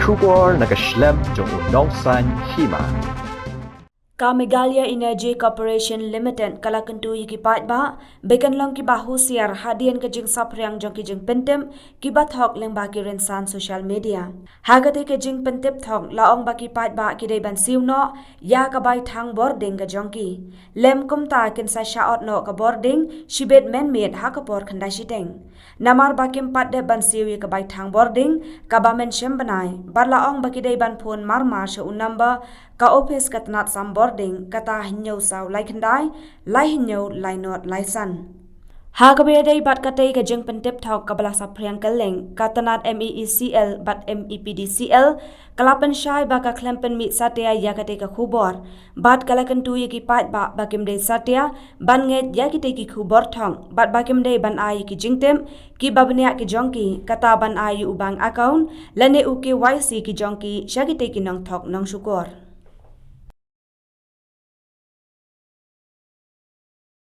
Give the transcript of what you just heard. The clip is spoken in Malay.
Khubor nakaslem jong unongsan Hima. Meghalaya Energy Corporation Limited kalakentu yiki pat ba bekan long ki bahu siar hadian ke jing Saphriang jong ki jing pentem ki ba Thok leng ba ki rensan social media hagate ke jing pentep Thok laong ba ki pat ba ki dei ban Siew no ya ka bai thang Bording ka jong ki lem kum ta ken sa Shah no ka Bording shibet men met ha ka por khandai shiteng namar ba kim pat de ban Siew ka bai thang Bording ka ba men shem banai bar laong ba ki dei ban phone mar she unamba ka office katnat sam Bording kata hinyo saw lai khandai lai hinyo lai not lai san Hagabe dei bat katei ka jeng pentep Thok kabala Saphriang kaleng katanat MEECL bat MEPDCL kalapan Shah ba ka klempen mi satya ya katei ka Khubor bat kalakan tu yaki pat ba bakim dei satya ban nget ya ki ki Khubor thong bat bakim dei ban ai ki jingtem ki babnya ki jongki kata ban ai ubang account lane u KYC ki jongki shagi ki nong Thok nong Shukor